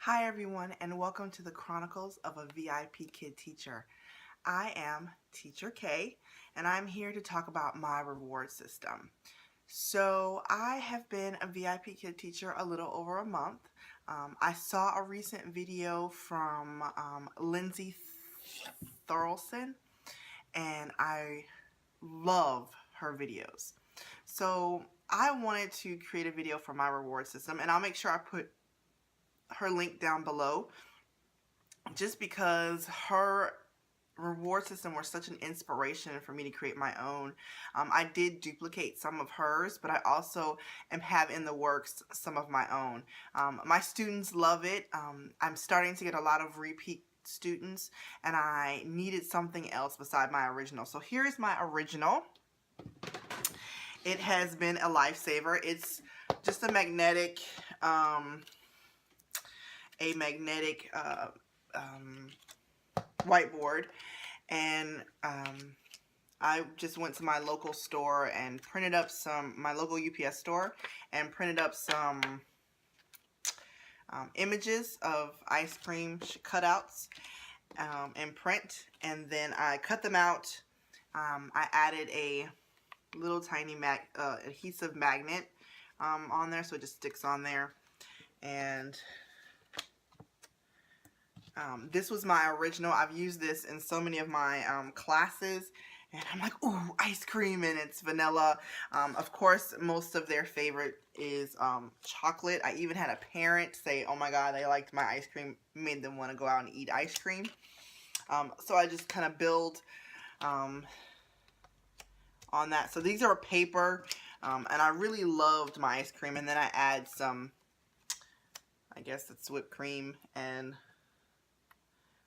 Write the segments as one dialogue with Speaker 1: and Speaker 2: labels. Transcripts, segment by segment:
Speaker 1: Hi everyone, and welcome to the Chronicles of a VIP Kid Teacher. I am Teacher K, and I'm here to talk about my reward system. So I have been a VIP Kid Teacher a little over a month. I saw a recent video from Lindsay Thorlson, and I love her videos. So I wanted to create a video for my reward system, and I'll make sure I put her link down below, just because her reward system was such an inspiration for me to create my own. I did duplicate some of hers, but I also have in the works some of my own. My students love it. I'm starting to get a lot of repeat students, and I needed something else beside my original. So here's my original. It has been a lifesaver. It's just a magnetic whiteboard, and I just went to my local store and printed up my local UPS store, and printed up some images of ice cream cutouts in print, and then I cut them out. I added a little tiny adhesive magnet on there, so it just sticks on there. And this was my original. I've used this in so many of my classes, and I'm like, ooh, ice cream, and it's vanilla. Of course, most of their favorite is chocolate. I even had a parent say, oh my god, they liked my ice cream, made them want to go out and eat ice cream. So I just kind of build on that. So these are paper, and I really loved my ice cream, and then I add some, I guess it's whipped cream and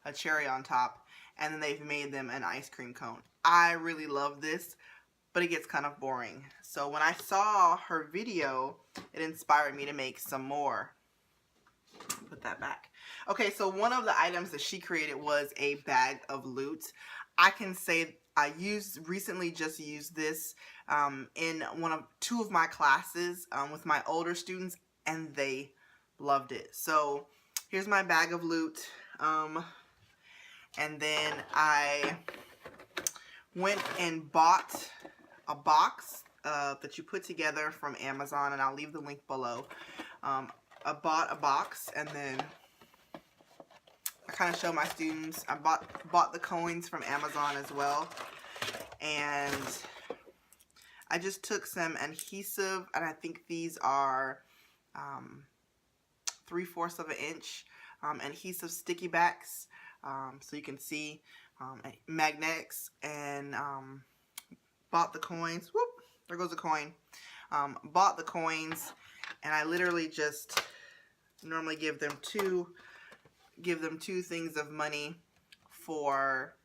Speaker 1: a cherry on top, and then they've made them an ice cream cone. I really love this, but it gets kind of boring. So when I saw her video, it inspired me to make some more. Put that back. Okay, so one of the items that she created was a bag of loot. I can say I recently just used this in two of my classes with my older students, and they loved it. So here's my bag of loot. And then I went and bought a box that you put together from Amazon, and I'll leave the link below. I bought a box, and then I kind of show my students. I bought the coins from Amazon as well, and I just took some adhesive, and I think these are 3/4 of an inch adhesive sticky backs. So you can see magnetics, and bought the coins. Whoop, there goes a coin. Bought the coins, and I literally just normally give them two things of money for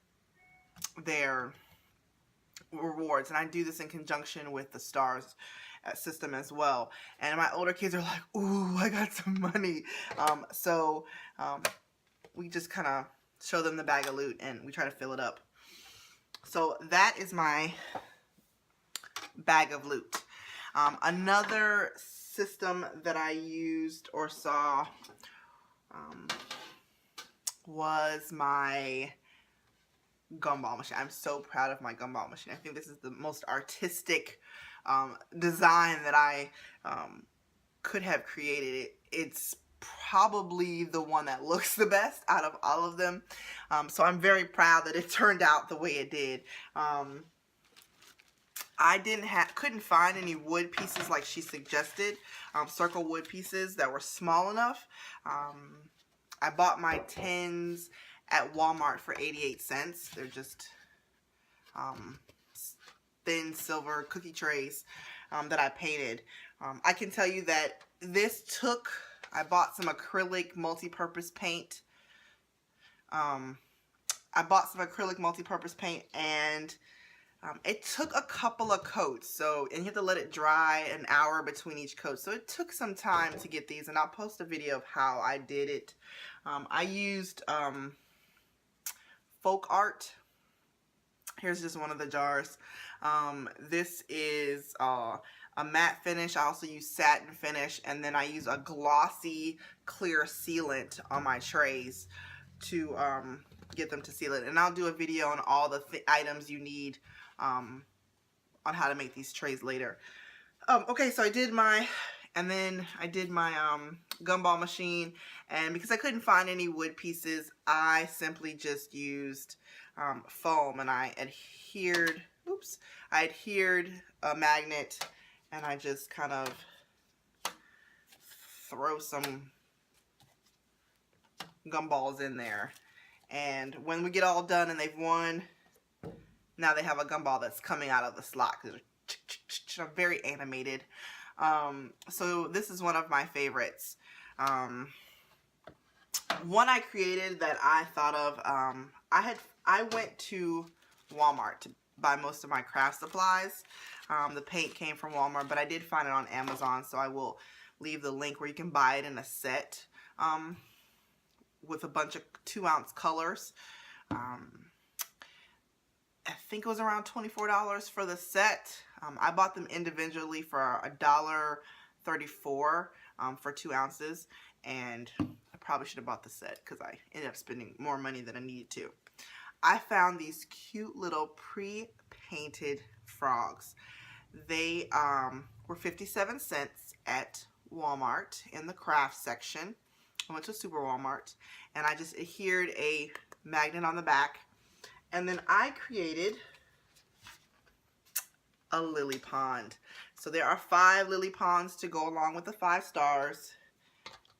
Speaker 1: their rewards, and I do this in conjunction with the stars system as well. And my older kids are like, ooh, I got some money. So we just kind of show them the bag of loot, and we try to fill it up. So that is my bag of loot. Another system that I used or saw was my gumball machine. I'm so proud of my gumball machine. I think this is the most artistic design that I could have created. It's probably the one that looks the best out of all of them. So I'm very proud that it turned out the way it did. I couldn't find any wood pieces like she suggested, circle wood pieces that were small enough. I bought my tins at Walmart for 88 cents. They're just thin silver cookie trays that I painted. I can tell you that I bought some acrylic multi-purpose paint. And it took a couple of coats. And you have to let it dry an hour between each coat. So it took some time to get these, and I'll post a video of how I did it. I used folk art. Here's just one of the jars. This is a a matte finish. I also use satin finish, and then I use a glossy clear sealant on my trays to get them to seal it. And I'll do a video on all the items you need on how to make these trays later. Okay, so I did my gumball machine, and because I couldn't find any wood pieces, I simply just used foam, and I adhered a magnet, and I just kind of throw some gumballs in there. And when we get all done and they've won, now they have a gumball that's coming out of the slot. They're very animated. So this is one of my favorites. One I created that I thought of, I went to Walmart to buy most of my craft supplies. The paint came from Walmart, but I did find it on Amazon, so I will leave the link where you can buy it in a set with a bunch of 2-ounce colors. I think it was around $24 for the set. I bought them individually for $1.34 for 2 ounces, and I probably should have bought the set because I ended up spending more money than I needed to. I found these cute little pre-painted frogs. They were 57 cents at Walmart in the craft section. I went to Super Walmart, and I just adhered a magnet on the back. And then I created a lily pond. So there are 5 lily ponds to go along with the 5 stars.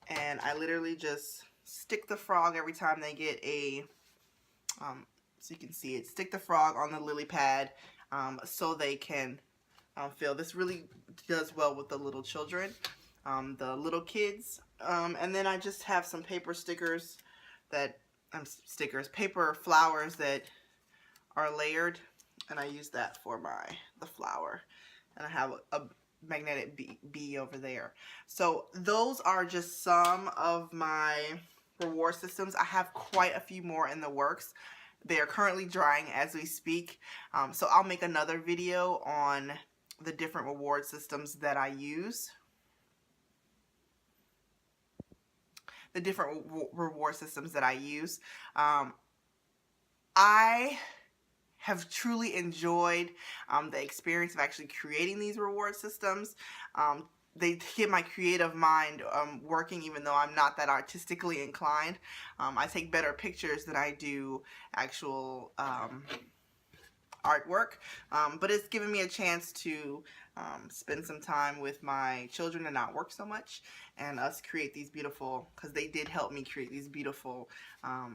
Speaker 1: And I literally just stick the frog every time they get a, so you can see it, stick the frog on the lily pad so they can fill. This really does well with the little children, the little kids. And then I just have some paper stickers that, paper flowers that are layered, and I use that for the flower, and I have a magnetic bee over there. So those are just some of my reward systems. I have quite a few more in the works. They are currently drying as we speak, so I'll make another video on the different reward systems that I use. The different reward systems that I use. I have truly enjoyed the experience of actually creating these reward systems. They get my creative mind working, even though I'm not that artistically inclined. I take better pictures than I do actual artwork, but it's given me a chance to spend some time with my children and not work so much, and us create these beautiful, because they did help me create these beautiful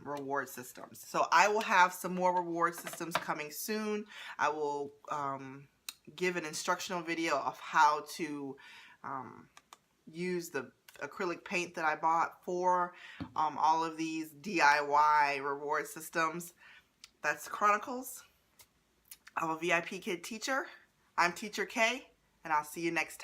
Speaker 1: reward systems. So I will have some more reward systems coming soon. I will give an instructional video of how to use the acrylic paint that I bought for all of these DIY reward systems. That's Chronicles of a VIP Kid Teacher. I'm Teacher K, and I'll see you next time.